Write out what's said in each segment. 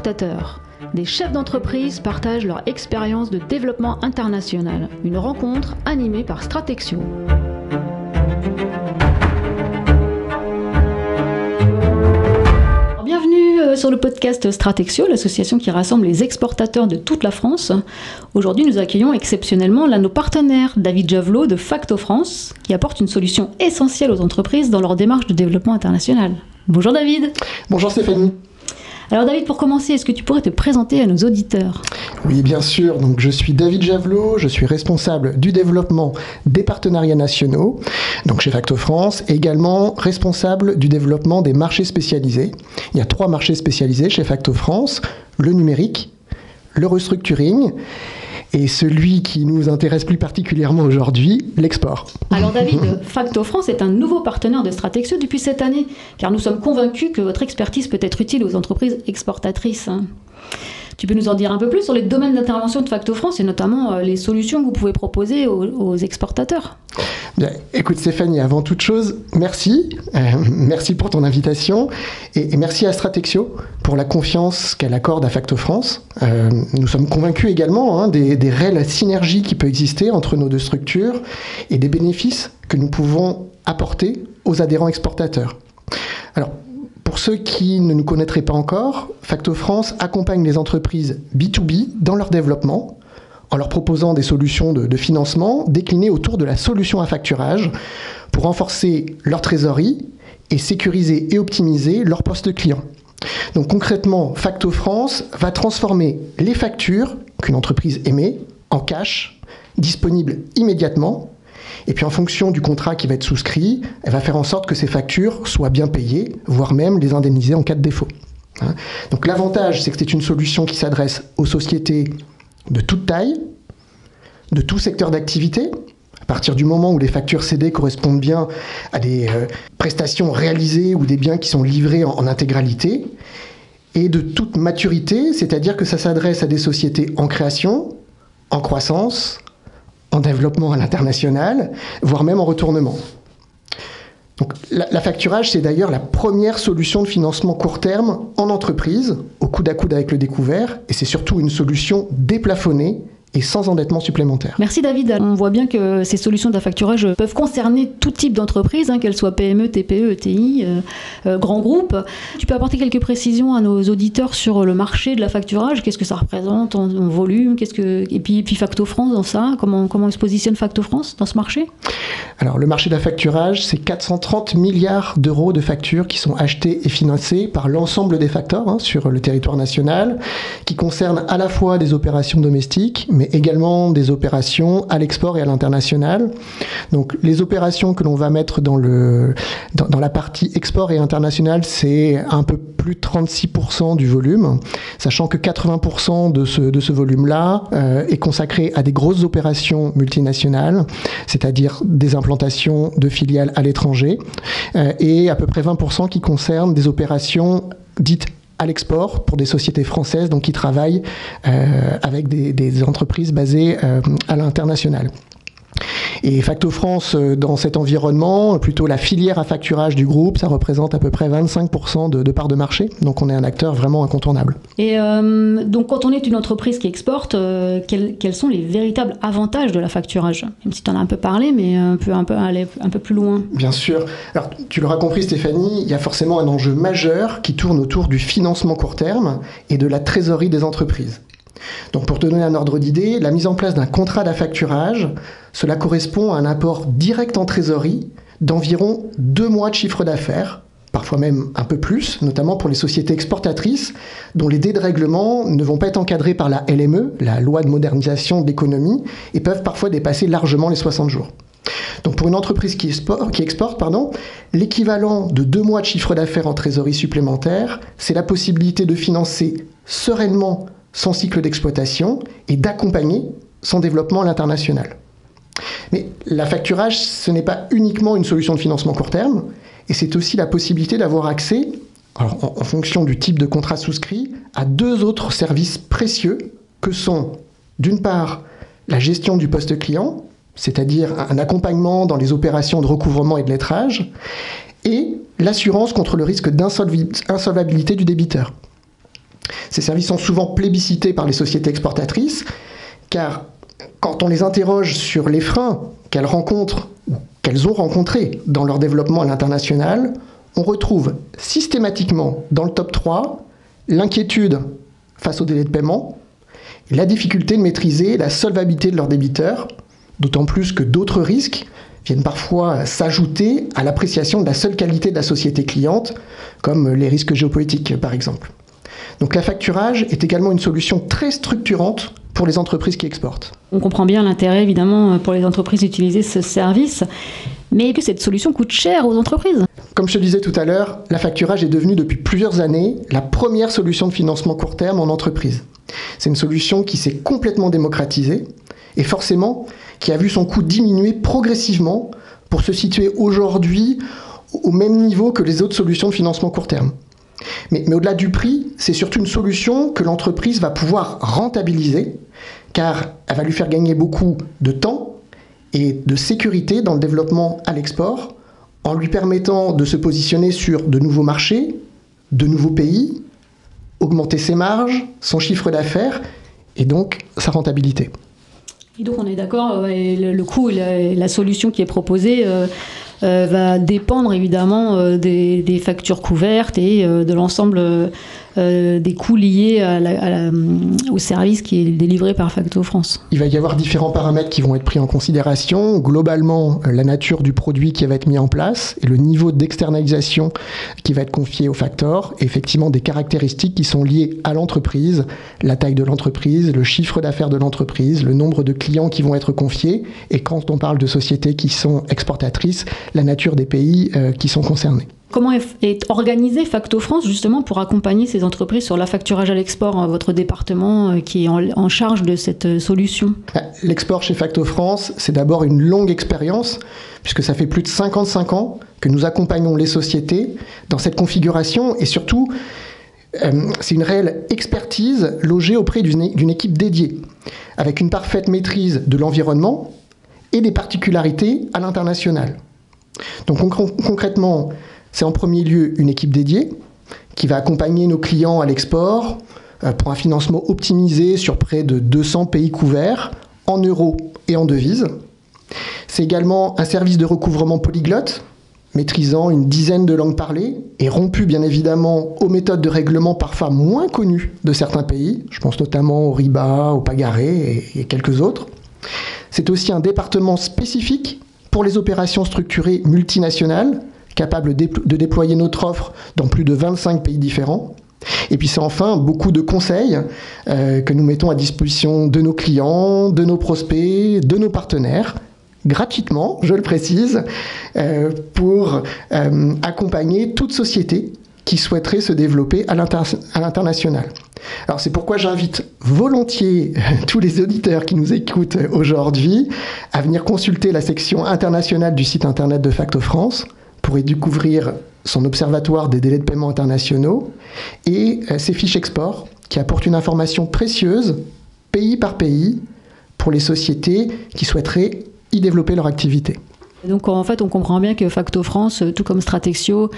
exportateurs. Des chefs d'entreprise partagent leur expérience de développement international. Une rencontre animée par Stratexio. Bienvenue sur le podcast Stratexio, l'association qui rassemble les exportateurs de toute la France. Aujourd'hui, nous accueillons exceptionnellement l'un de nos partenaires, David Javelot de Facto France, qui apporte une solution essentielle aux entreprises dans leur démarche de développement international. Bonjour David. Bonjour Stéphanie. Alors David, pour commencer, est-ce que tu pourrais te présenter à nos auditeurs ? Oui, bien sûr. Donc, je suis David Javelot, je suis responsable du développement des partenariats nationaux, donc chez Facto France, et également responsable du développement des marchés spécialisés. Il y a 3 marchés spécialisés chez Facto France, le numérique, le restructuring, et celui qui nous intéresse plus particulièrement aujourd'hui, l'export. Alors David, Facto France est un nouveau partenaire de Stratexio depuis cette année, car nous sommes convaincus que votre expertise peut être utile aux entreprises exportatrices. Tu peux nous en dire un peu plus sur les domaines d'intervention de Facto France et notamment les solutions que vous pouvez proposer aux exportateurs ? Bien, écoute Stéphanie, avant toute chose, merci. Merci pour ton invitation et merci à Stratexio pour la confiance qu'elle accorde à Facto France. Nous sommes convaincus également des réelles synergies qui peuvent exister entre nos deux structures et des bénéfices que nous pouvons apporter aux adhérents exportateurs. Alors, pour ceux qui ne nous connaîtraient pas encore, Facto France accompagne les entreprises B2B dans leur développement en leur proposant des solutions de financement déclinées autour de la solution à facturage pour renforcer leur trésorerie et sécuriser et optimiser leur poste client. Donc concrètement, Facto France va transformer les factures qu'une entreprise émet en cash, disponibles immédiatement. Et puis en fonction du contrat qui va être souscrit, elle va faire en sorte que ces factures soient bien payées, voire même les indemniser en cas de défaut. Donc l'avantage, c'est que c'est une solution qui s'adresse aux sociétés de toute taille, de tout secteur d'activité, à partir du moment où les factures cédées correspondent bien à des prestations réalisées ou des biens qui sont livrés en intégralité, et de toute maturité, c'est-à-dire que ça s'adresse à des sociétés en création, en croissance, en développement à l'international, voire même en retournement. Donc, la facturage, c'est d'ailleurs la première solution de financement court terme en entreprise, au coude à coude avec le découvert, et c'est surtout une solution déplafonnée et sans endettement supplémentaire. Merci David. On voit bien que ces solutions d'affacturage peuvent concerner tout type d'entreprise, qu'elles soient PME, TPE, ETI, grands groupes. Tu peux apporter quelques précisions à nos auditeurs sur le marché de l'affacturage. Qu'est-ce que ça représente en volume ? Et puis Facto France dans ça, comment se positionne Facto France dans ce marché ? Alors le marché d'affacturage, c'est 430 milliards d'euros de factures qui sont achetées et financées par l'ensemble des facteurs sur le territoire national, qui concernent à la fois des opérations domestiques, mais également des opérations à l'export et à l'international. Donc les opérations que l'on va mettre dans la partie export et international, c'est un peu plus de 36% du volume, sachant que 80% de ce volume-là est consacré à des grosses opérations multinationales, c'est-à-dire des implantations de filiales à l'étranger, et à peu près 20% qui concernent des opérations dites à l'export pour des sociétés françaises donc qui travaillent avec des entreprises basées à l'international. Et Facto France, dans cet environnement, plutôt la filière à facturage du groupe, ça représente à peu près 25% de part de marché. Donc on est un acteur vraiment incontournable. Et donc quand on est une entreprise qui exporte, quels sont les véritables avantages de la facturage ? Même si tu en as un peu parlé, mais on peut aller un peu plus loin. Bien sûr. Alors tu l'auras compris Stéphanie, il y a forcément un enjeu majeur qui tourne autour du financement court terme et de la trésorerie des entreprises. Donc pour te donner un ordre d'idée, la mise en place d'un contrat d'affacturage, cela correspond à un apport direct en trésorerie d'environ 2 mois de chiffre d'affaires, parfois même un peu plus, notamment pour les sociétés exportatrices, dont les délais de règlement ne vont pas être encadrés par la LME, la loi de modernisation de l'économie, et peuvent parfois dépasser largement les 60 jours. Donc pour une entreprise qui exporte, l'équivalent de 2 mois de chiffre d'affaires en trésorerie supplémentaire, c'est la possibilité de financer sereinement son cycle d'exploitation et d'accompagner son développement à l'international. Mais l'affacturage, ce n'est pas uniquement une solution de financement court terme, et c'est aussi la possibilité d'avoir accès, alors en fonction du type de contrat souscrit, à 2 autres services précieux que sont, d'une part, la gestion du poste client, c'est-à-dire un accompagnement dans les opérations de recouvrement et de lettrage, et l'assurance contre le risque d'insolvabilité du débiteur. Ces services sont souvent plébiscités par les sociétés exportatrices, car quand on les interroge sur les freins qu'elles rencontrent ou qu'elles ont rencontrés dans leur développement à l'international, on retrouve systématiquement dans le top 3 l'inquiétude face au délai de paiement, la difficulté de maîtriser la solvabilité de leurs débiteurs, d'autant plus que d'autres risques viennent parfois s'ajouter à l'appréciation de la seule qualité de la société cliente, comme les risques géopolitiques par exemple. Donc l'affacturage est également une solution très structurante pour les entreprises qui exportent. On comprend bien l'intérêt évidemment pour les entreprises d'utiliser ce service, mais que cette solution coûte cher aux entreprises. Comme je te disais tout à l'heure, l'affacturage est devenu depuis plusieurs années la première solution de financement court terme en entreprise. C'est une solution qui s'est complètement démocratisée et forcément qui a vu son coût diminuer progressivement pour se situer aujourd'hui au même niveau que les autres solutions de financement court terme. Mais au-delà du prix, c'est surtout une solution que l'entreprise va pouvoir rentabiliser, car elle va lui faire gagner beaucoup de temps et de sécurité dans le développement à l'export, en lui permettant de se positionner sur de nouveaux marchés, de nouveaux pays, augmenter ses marges, son chiffre d'affaires et donc sa rentabilité. Et donc on est d'accord, le coût et la solution qui est proposée va dépendre évidemment des factures couvertes et de l'ensemble des coûts liés au service qui est délivré par Facto France. Il va y avoir différents paramètres qui vont être pris en considération. Globalement, la nature du produit qui va être mis en place et le niveau d'externalisation qui va être confié au facteur. Et effectivement, des caractéristiques qui sont liées à l'entreprise, la taille de l'entreprise, le chiffre d'affaires de l'entreprise, le nombre de clients qui vont être confiés. Et quand on parle de sociétés qui sont exportatrices, la nature des pays qui sont concernés. Comment est organisé Facto France justement pour accompagner ces entreprises sur l'affacturage à l'export, votre département qui est en charge de cette solution? L'export chez Facto France, c'est d'abord une longue expérience, puisque ça fait plus de 55 ans que nous accompagnons les sociétés dans cette configuration, et surtout, c'est une réelle expertise logée auprès d'une équipe dédiée, avec une parfaite maîtrise de l'environnement et des particularités à l'international. Donc concrètement, c'est en premier lieu une équipe dédiée qui va accompagner nos clients à l'export pour un financement optimisé sur près de 200 pays couverts en euros et en devises. C'est également un service de recouvrement polyglotte maîtrisant une dizaine de langues parlées et rompu bien évidemment aux méthodes de règlement parfois moins connues de certains pays. Je pense notamment au RIBA, au Pagaré et quelques autres. C'est aussi un département spécifique pour les opérations structurées multinationales, capable de déployer notre offre dans plus de 25 pays différents. Et puis c'est enfin beaucoup de conseils que nous mettons à disposition de nos clients, de nos prospects, de nos partenaires, gratuitement, je le précise, pour accompagner toute société qui souhaiterait se développer à l'international. Alors c'est pourquoi j'invite volontiers tous les auditeurs qui nous écoutent aujourd'hui à venir consulter la section internationale du site internet de Facto France pour y découvrir son observatoire des délais de paiement internationaux et ses fiches export qui apportent une information précieuse, pays par pays, pour les sociétés qui souhaiteraient y développer leur activité. Donc en fait, on comprend bien que Facto France, tout comme Stratexio,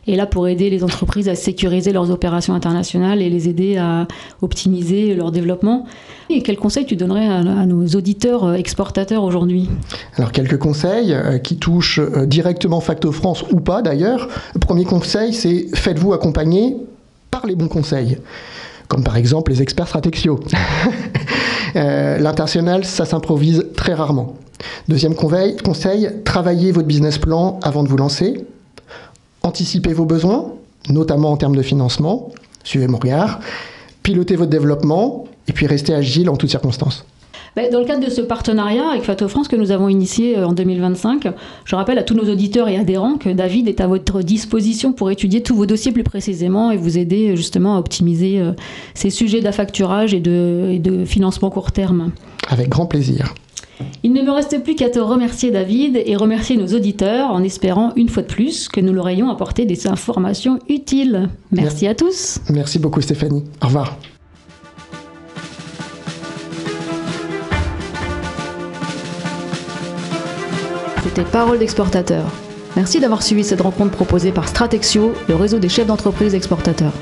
est là pour aider les entreprises à sécuriser leurs opérations internationales et les aider à optimiser leur développement. Et quels conseils tu donnerais à nos auditeurs exportateurs aujourd'hui? Alors quelques conseils qui touchent directement Facto France ou pas d'ailleurs. Le premier conseil, c'est faites-vous accompagner par les bons conseils, comme par exemple les experts Stratexio. L'international, ça s'improvise très rarement. Deuxième conseil, travaillez votre business plan avant de vous lancer. Anticipez vos besoins, notamment en termes de financement. Suivez mon regard. Pilotez votre développement et puis restez agile en toutes circonstances. Dans le cadre de ce partenariat avec Facto France que nous avons initié en 2025, je rappelle à tous nos auditeurs et adhérents que David est à votre disposition pour étudier tous vos dossiers plus précisément et vous aider justement à optimiser ces sujets d'affacturage et de financement court terme. Avec grand plaisir. Il ne me reste plus qu'à te remercier David et remercier nos auditeurs en espérant une fois de plus que nous leur ayons apporté des informations utiles. Merci à tous. Merci beaucoup Stéphanie. Au revoir. C'était Parole d'exportateur. Merci d'avoir suivi cette rencontre proposée par Stratexio, le réseau des chefs d'entreprise exportateurs.